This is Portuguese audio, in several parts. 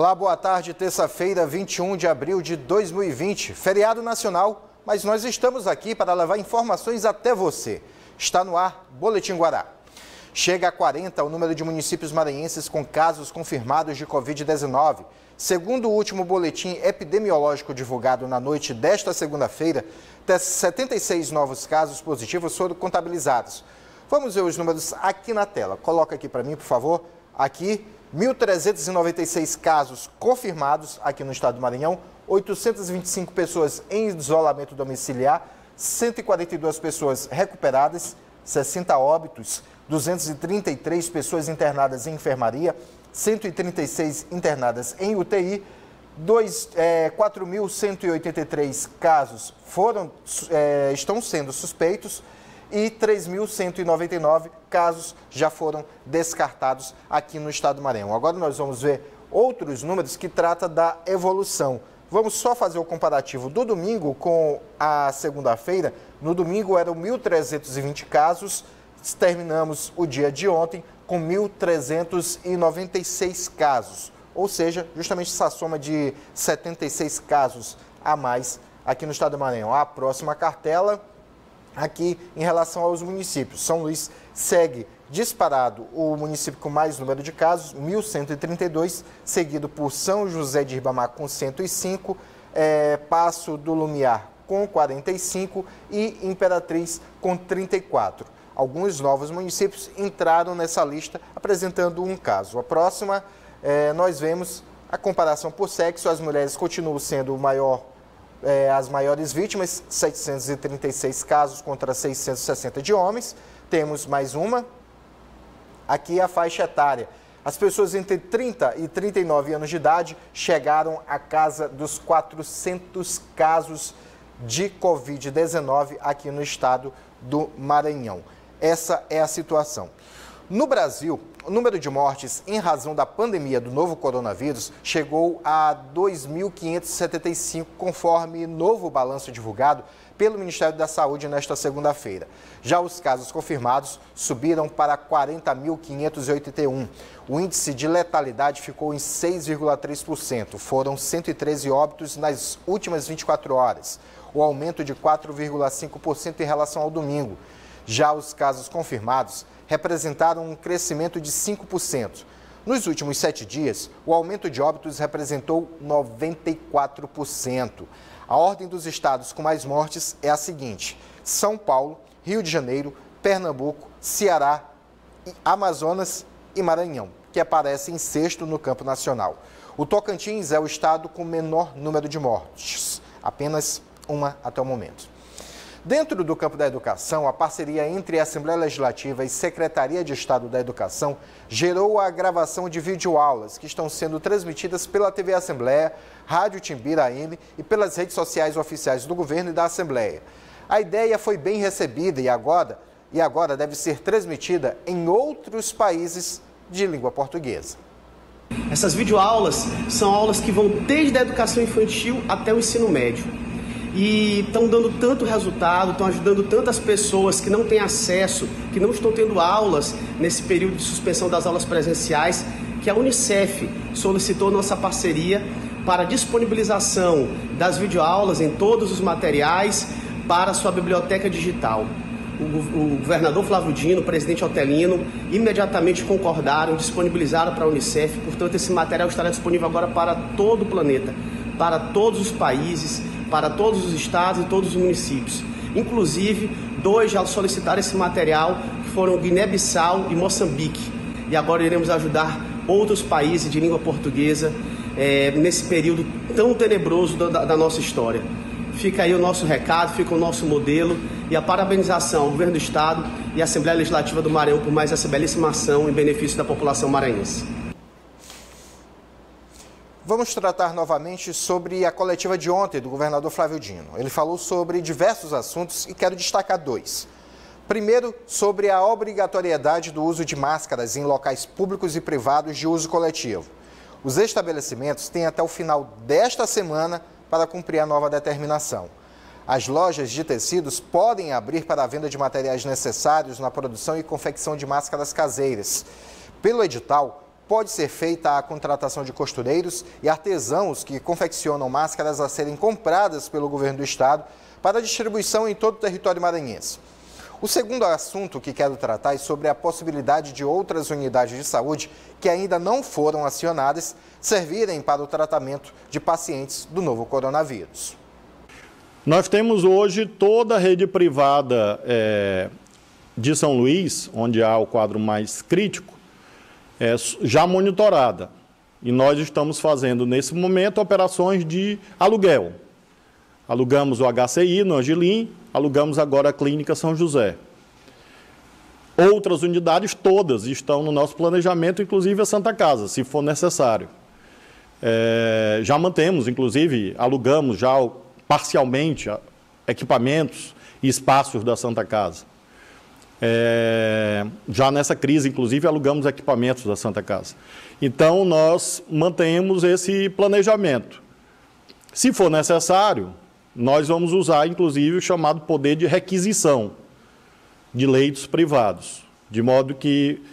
Olá, boa tarde, terça-feira, 21 de abril de 2020, feriado nacional, mas nós estamos aqui para levar informações até você. Está no ar, Boletim Guará. Chega a 40 o número de municípios maranhenses com casos confirmados de Covid-19. Segundo o último boletim epidemiológico divulgado na noite desta segunda-feira, 76 novos casos positivos foram contabilizados. Vamos ver os números aqui na tela. Coloca aqui para mim, por favor. Aqui, 1.396 casos confirmados aqui no estado do Maranhão, 825 pessoas em isolamento domiciliar, 142 pessoas recuperadas, 60 óbitos, 233 pessoas internadas em enfermaria, 136 internadas em UTI, 4.183 casos estão sendo suspeitos e 3.199 casos já foram descartados aqui no estado do Maranhão. Agora nós vamos ver outros números que tratam da evolução. Vamos só fazer o comparativo do domingo com a segunda-feira. No domingo eram 1.320 casos, terminamos o dia de ontem com 1.396 casos. Ou seja, justamente essa soma de 76 casos a mais aqui no estado do Maranhão. A próxima cartela aqui em relação aos municípios. São Luís segue disparado o município com mais número de casos, 1.132, seguido por São José de Ribamar com 105, Passo do Lumiar com 45 e Imperatriz com 34. Alguns novos municípios entraram nessa lista apresentando um caso. A próxima, nós vemos a comparação por sexo. As mulheres continuam sendo as maiores vítimas, 736 casos contra 660 de homens. Temos mais uma. Aqui a faixa etária. As pessoas entre 30 e 39 anos de idade chegaram à casa dos 400 casos de Covid-19 aqui no estado do Maranhão. Essa é a situação. No Brasil, o número de mortes em razão da pandemia do novo coronavírus chegou a 2.575, conforme novo balanço divulgado pelo Ministério da Saúde nesta segunda-feira. Já os casos confirmados subiram para 40.581. O índice de letalidade ficou em 6,3%. Foram 113 óbitos nas últimas 24 horas, o aumento de 4,5% em relação ao domingo. Já os casos confirmados representaram um crescimento de 5%. Nos últimos 7 dias, o aumento de óbitos representou 94%. A ordem dos estados com mais mortes é a seguinte: São Paulo, Rio de Janeiro, Pernambuco, Ceará, Amazonas e Maranhão, que aparecem em sexto no campo nacional. O Tocantins é o estado com menor número de mortes, apenas uma até o momento. Dentro do campo da educação, a parceria entre a Assembleia Legislativa e Secretaria de Estado da Educação gerou a gravação de videoaulas que estão sendo transmitidas pela TV Assembleia, Rádio Timbira AM e pelas redes sociais oficiais do governo e da Assembleia. A ideia foi bem recebida e agora deve ser transmitida em outros países de língua portuguesa. Essas videoaulas são aulas que vão desde a educação infantil até o ensino médio. E estão dando tanto resultado, estão ajudando tantas pessoas que não têm acesso, que não estão tendo aulas nesse período de suspensão das aulas presenciais, que a Unicef solicitou nossa parceria para a disponibilização das videoaulas em todos os materiais para a sua biblioteca digital. O governador Flávio Dino, o presidente Otelino, imediatamente concordaram, disponibilizaram para a Unicef. Portanto, esse material estará disponível agora para todo o planeta, para todos os países, para todos os estados e todos os municípios. Inclusive, 2 já solicitaram esse material, que foram Guiné-Bissau e Moçambique. E agora iremos ajudar outros países de língua portuguesa nesse período tão tenebroso da nossa história. Fica aí o nosso recado, fica o nosso modelo e a parabenização ao Governo do Estado e à Assembleia Legislativa do Maranhão por mais essa belíssima ação em benefício da população maranhense. Vamos tratar novamente sobre a coletiva de ontem do governador Flávio Dino. Ele falou sobre diversos assuntos e quero destacar 2. Primeiro, sobre a obrigatoriedade do uso de máscaras em locais públicos e privados de uso coletivo. Os estabelecimentos têm até o final desta semana para cumprir a nova determinação. As lojas de tecidos podem abrir para a venda de materiais necessários na produção e confecção de máscaras caseiras. Pelo edital, pode ser feita a contratação de costureiros e artesãos que confeccionam máscaras a serem compradas pelo governo do estado para distribuição em todo o território maranhense. O segundo assunto que quero tratar é sobre a possibilidade de outras unidades de saúde que ainda não foram acionadas servirem para o tratamento de pacientes do novo coronavírus. Nós temos hoje toda a rede privada de São Luís, onde há o quadro mais crítico, já monitorada. E nós estamos fazendo, nesse momento, operações de aluguel. Alugamos o HCI no Angelim, alugamos agora a Clínica São José. Outras unidades, todas, estão no nosso planejamento, inclusive a Santa Casa, se for necessário. Já mantemos, inclusive, alugamos já parcialmente equipamentos e espaços da Santa Casa. Já nessa crise, inclusive, alugamos equipamentos da Santa Casa. Então, nós mantemos esse planejamento. Se for necessário, nós vamos usar, inclusive, o chamado poder de requisição de leitos privados, de modo que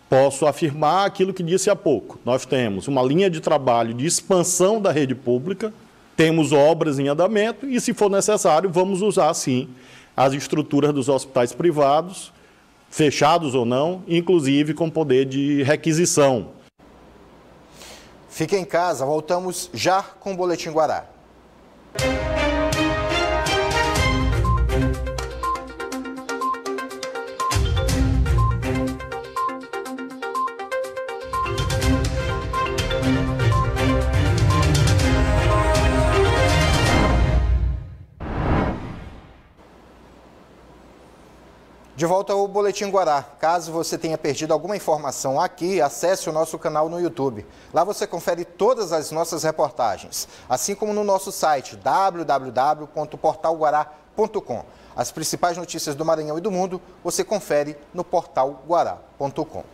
posso afirmar aquilo que disse há pouco. Nós temos uma linha de trabalho de expansão da rede pública, temos obras em andamento e, se for necessário, vamos usar, sim, as estruturas dos hospitais privados, fechados ou não, inclusive com poder de requisição. Fique em casa, voltamos já com o Boletim Guará. De volta ao Boletim Guará. Caso você tenha perdido alguma informação aqui, acesse o nosso canal no YouTube. Lá você confere todas as nossas reportagens, assim como no nosso site www.portalguará.com. As principais notícias do Maranhão e do mundo você confere no portalguará.com.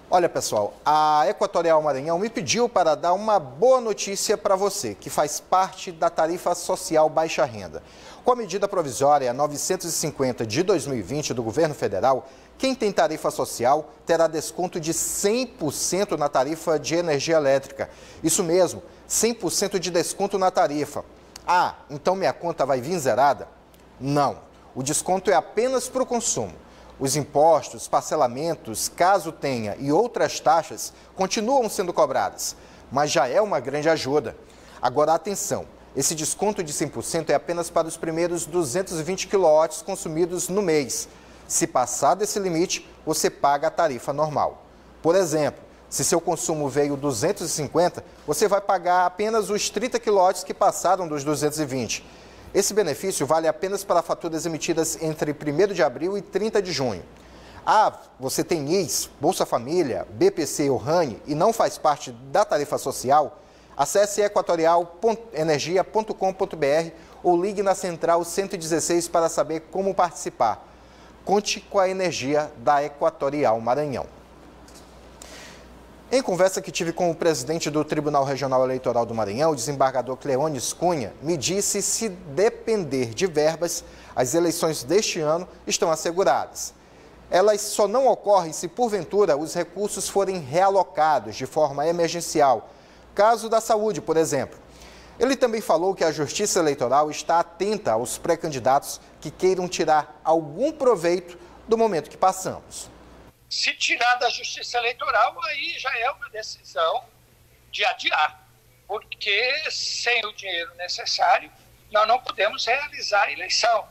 Olha, pessoal, a Equatorial Maranhão me pediu para dar uma boa notícia para você, que faz parte da tarifa social baixa renda. Com a medida provisória 950 de 2020 do governo federal, quem tem tarifa social terá desconto de 100% na tarifa de energia elétrica. Isso mesmo, 100% de desconto na tarifa. Ah, então minha conta vai vir zerada? Não, o desconto é apenas para o consumo. Os impostos, parcelamentos, caso tenha, e outras taxas continuam sendo cobradas, mas já é uma grande ajuda. Agora, atenção, esse desconto de 100% é apenas para os primeiros 220 kW consumidos no mês. Se passar desse limite, você paga a tarifa normal. Por exemplo, se seu consumo veio 250, você vai pagar apenas os 30 kW que passaram dos 220. Esse benefício vale apenas para faturas emitidas entre 1º de abril e 30 de junho. Ah, você tem NIS, Bolsa Família, BPC ou RANE e não faz parte da tarifa social? Acesse equatorialenergia.com.br ou ligue na Central 116 para saber como participar. Conte com a energia da Equatorial Maranhão. Em conversa que tive com o presidente do Tribunal Regional Eleitoral do Maranhão, o desembargador Cleones Cunha, me disse se depender de verbas, as eleições deste ano estão asseguradas. Elas só não ocorrem se, porventura, os recursos forem realocados de forma emergencial. Caso da saúde, por exemplo. Ele também falou que a Justiça Eleitoral está atenta aos pré-candidatos que queiram tirar algum proveito do momento que passamos. Se tirar da Justiça Eleitoral, aí já é uma decisão de adiar, porque sem o dinheiro necessário, nós não podemos realizar a eleição.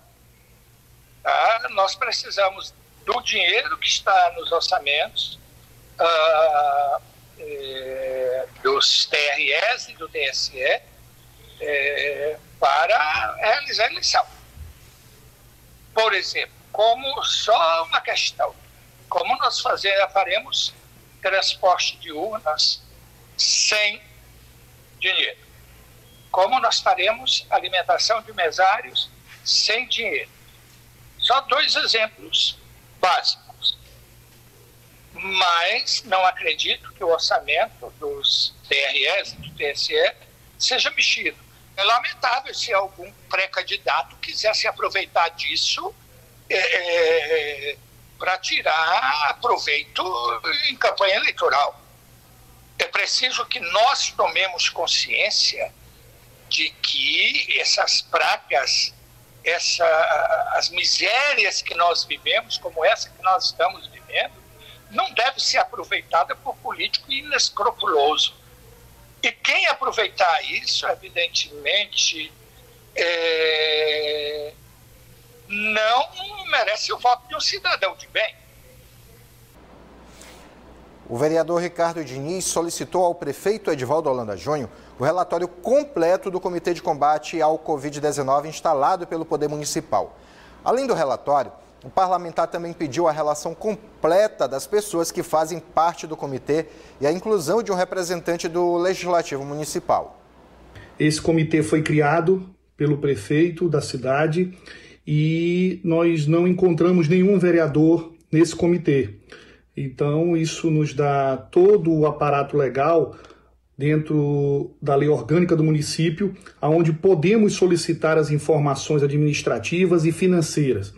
Tá? Nós precisamos do dinheiro que está nos orçamentos dos TREs e do TSE para realizar a eleição. Por exemplo, como só uma questão, como nós faremos transporte de urnas sem dinheiro? Como nós faremos alimentação de mesários sem dinheiro? Só 2 exemplos básicos. Mas não acredito que o orçamento dos TREs e do TSE seja mexido. É lamentável se algum pré-candidato quisesse aproveitar disso para tirar proveito em campanha eleitoral. é preciso que nós tomemos consciência de que essas pragas, as misérias que nós vivemos, como essa que nós estamos vivendo, não deve ser aproveitada por político inescrupuloso. E quem aproveitar isso, evidentemente, não merece o voto de um cidadão de bem. O vereador Ricardo Diniz solicitou ao prefeito Edivaldo Holanda Júnior o relatório completo do Comitê de Combate ao Covid-19 instalado pelo Poder Municipal. Além do relatório, o parlamentar também pediu a relação completa das pessoas que fazem parte do comitê e a inclusão de um representante do Legislativo Municipal. Esse comitê foi criado pelo prefeito da cidade e nós não encontramos nenhum vereador nesse comitê. Então, isso nos dá todo o aparato legal dentro da lei orgânica do município, onde podemos solicitar as informações administrativas e financeiras.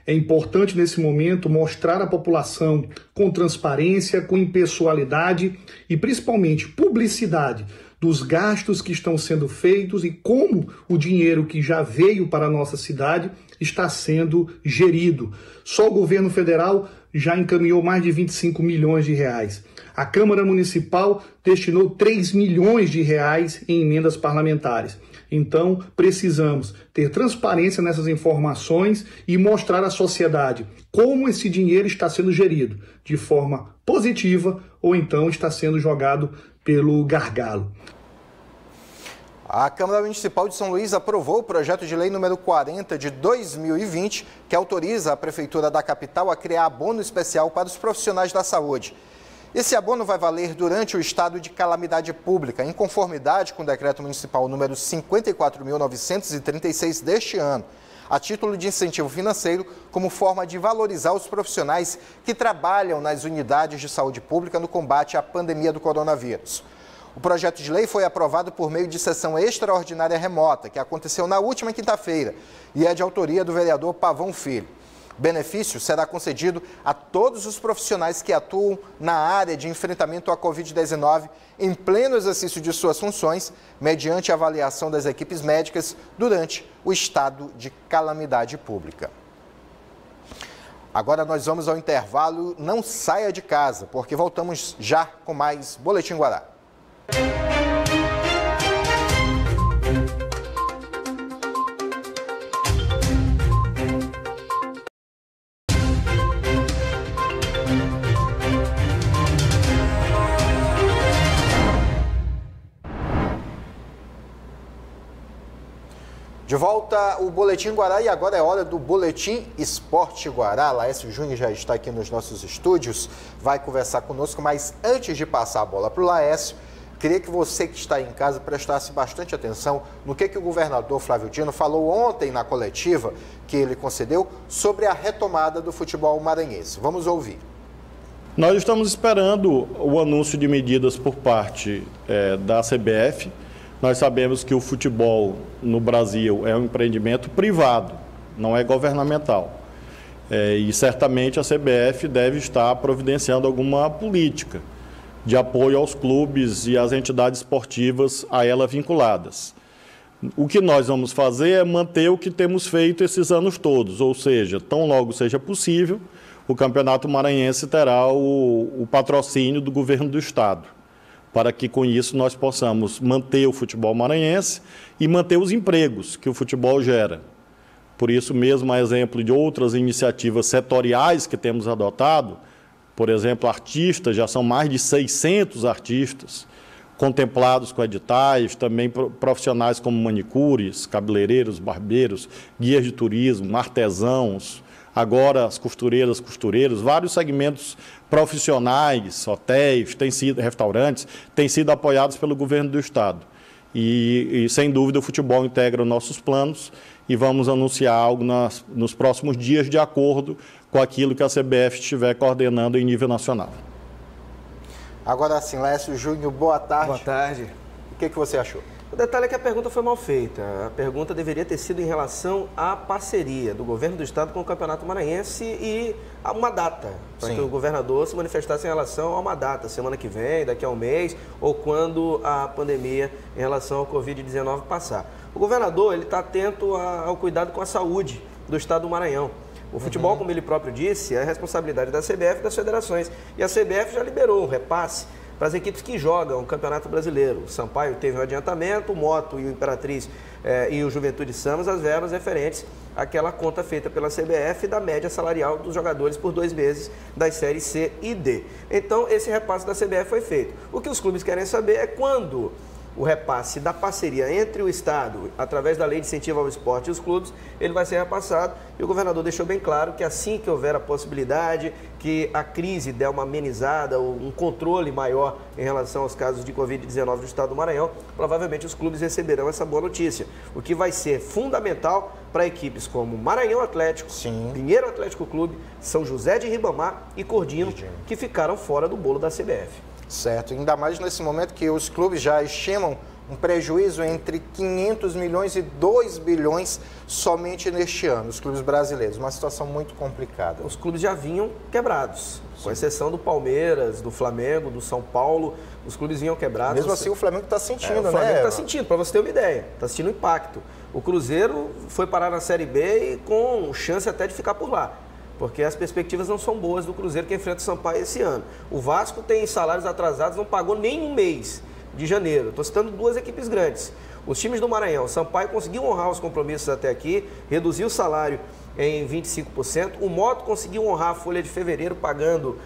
É importante, nesse momento, mostrar à população com transparência, com impessoalidade e, principalmente, publicidade dos gastos que estão sendo feitos e como o dinheiro que já veio para a nossa cidade está sendo gerido. Só o governo federal já encaminhou mais de 25 milhões de reais. A Câmara Municipal destinou 3 milhões de reais em emendas parlamentares. Então, precisamos ter transparência nessas informações e mostrar à sociedade como esse dinheiro está sendo gerido, de forma positiva ou então está sendo jogado pelo gargalo. A Câmara Municipal de São Luís aprovou o projeto de lei número 40 de 2020, que autoriza a Prefeitura da capital a criar abono especial para os profissionais da saúde. Esse abono vai valer durante o estado de calamidade pública, em conformidade com o decreto municipal número 54.936 deste ano, a título de incentivo financeiro, como forma de valorizar os profissionais que trabalham nas unidades de saúde pública no combate à pandemia do coronavírus. O projeto de lei foi aprovado por meio de sessão extraordinária remota, que aconteceu na última quinta-feira, e é de autoria do vereador Pavão Filho. O benefício será concedido a todos os profissionais que atuam na área de enfrentamento à Covid-19 em pleno exercício de suas funções, mediante avaliação das equipes médicas durante o estado de calamidade pública. Agora nós vamos ao intervalo. Não saia de casa, porque voltamos já com mais Boletim Guará. De volta o Boletim Guará, e agora é hora do Boletim Esporte Guará. Laércio Júnior já está aqui nos nossos estúdios, vai conversar conosco, mas antes de passar a bola para o Laércio, queria que você que está aí em casa prestasse bastante atenção no que o governador Flávio Dino falou ontem na coletiva que ele concedeu sobre a retomada do futebol maranhense. Vamos ouvir. Nós estamos esperando o anúncio de medidas por parte da CBF. Nós sabemos que o futebol no Brasil é um empreendimento privado, não é governamental. E certamente a CBF deve estar providenciando alguma política de apoio aos clubes e às entidades esportivas a ela vinculadas. O que nós vamos fazer é manter o que temos feito esses anos todos, ou seja, tão logo seja possível, o Campeonato Maranhense terá o patrocínio do governo do estado, para que com isso nós possamos manter o futebol maranhense e manter os empregos que o futebol gera. Por isso mesmo, a exemplo de outras iniciativas setoriais que temos adotado, por exemplo, artistas, já são mais de 600 artistas contemplados com editais, também profissionais como manicures, cabeleireiros, barbeiros, guias de turismo, artesãos, agora as costureiras, costureiros, vários segmentos profissionais, hotéis, restaurantes, têm sido apoiados pelo governo do estado. E sem dúvida, o futebol integra nossos planos e vamos anunciar algo nos próximos dias, de acordo com aquilo que a CBF estiver coordenando em nível nacional. Agora sim, Laércio Júnior, boa tarde. Boa tarde. O que você achou? O detalhe é que a pergunta foi mal feita. A pergunta deveria ter sido em relação à parceria do governo do estado com o Campeonato Maranhense e a uma data, para que o governador se manifestasse em relação a uma data, semana que vem, daqui a um mês, ou quando a pandemia em relação ao Covid-19 passar. O governador ele está atento ao cuidado com a saúde do estado do Maranhão. O futebol, como ele próprio disse, é a responsabilidade da CBF e das federações. E a CBF já liberou um repasse para as equipes que jogam o Campeonato Brasileiro. O Sampaio teve um adiantamento, o Moto e o Imperatriz e o Juventude Samas, as verbas referentes àquela conta feita pela CBF da média salarial dos jogadores por 2 meses das séries C e D. Então, esse repasse da CBF foi feito. O que os clubes querem saber é quando o repasse da parceria entre o Estado, através da Lei de Incentivo ao Esporte e os clubes, ele vai ser repassado. E o governador deixou bem claro que assim que houver a possibilidade que a crise der uma amenizada ou um controle maior em relação aos casos de Covid-19 no estado do Maranhão, provavelmente os clubes receberão essa boa notícia. O que vai ser fundamental para equipes como Maranhão Atlético, Pinheiro Atlético Clube, São José de Ribamar e Cordino, que ficaram fora do bolo da CBF. Certo, ainda mais nesse momento que os clubes já estimam um prejuízo entre 500 milhões e 2 bilhões somente neste ano, os clubes brasileiros. Uma situação muito complicada. Os clubes já vinham quebrados, com exceção do Palmeiras, do Flamengo, do São Paulo, os clubes vinham quebrados. Mesmo assim o Flamengo está sentindo, né? O Flamengo está sentindo, para você ter uma ideia, está sentindo o impacto. O Cruzeiro foi parar na Série B e com chance até de ficar por lá, porque as perspectivas não são boas do Cruzeiro que enfrenta o Sampaio esse ano. O Vasco tem salários atrasados, não pagou nem um mês de janeiro. Estou citando 2 equipes grandes. Os times do Maranhão, o Sampaio conseguiu honrar os compromissos até aqui, reduziu o salário em 25%. O Moto conseguiu honrar a folha de fevereiro, pagando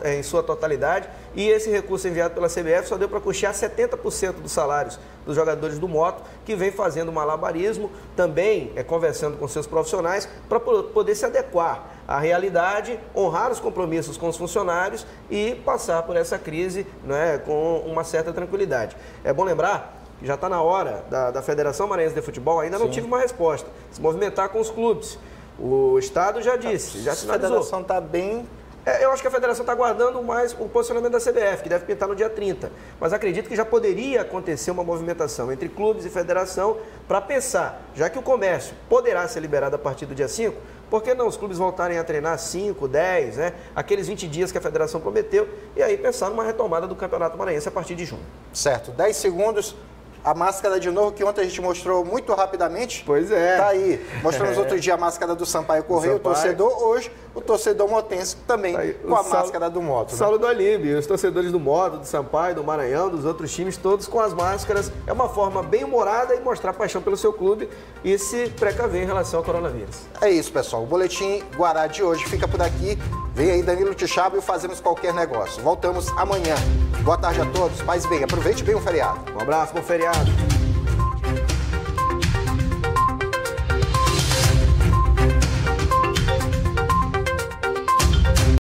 em sua totalidade, e esse recurso enviado pela CBF só deu para custear 70% dos salários dos jogadores do Moto, que vem fazendo malabarismo, também conversando com seus profissionais, para poder se adequar à realidade, honrar os compromissos com os funcionários e passar por essa crise, né, com uma certa tranquilidade. É bom lembrar que já está na hora da Federação Maranhense de Futebol, ainda não tive uma resposta, se movimentar com os clubes. O Estado já disse, já sinalizou. A Federação está bem... Eu acho que a Federação está aguardando mais o posicionamento da CBF, que deve pintar no dia 30. Mas acredito que já poderia acontecer uma movimentação entre clubes e federação para pensar, já que o comércio poderá ser liberado a partir do dia 5, por que não os clubes voltarem a treinar 5, 10, né? Aqueles 20 dias que a Federação prometeu, e aí pensar numa retomada do Campeonato Maranhense a partir de junho. Certo, 10 segundos. A máscara de novo, que ontem a gente mostrou muito rapidamente. Pois é. Tá aí. Mostramos outro dia a máscara do Sampaio Correia, o torcedor. Hoje, o torcedor motense também com a máscara do Moto. Saulo do Alibe, os torcedores do Moto, do Sampaio, do Maranhão, dos outros times, todos com as máscaras. É uma forma bem humorada e mostrar paixão pelo seu clube e se precaver em relação ao coronavírus. É isso, pessoal. O Boletim Guará de hoje fica por aqui. Vem aí Danilo Tixaba e o Fazemos Qualquer Negócio. Voltamos amanhã. Boa tarde a todos. Paz bem. Aproveite bem o feriado. Um abraço, bom feriado.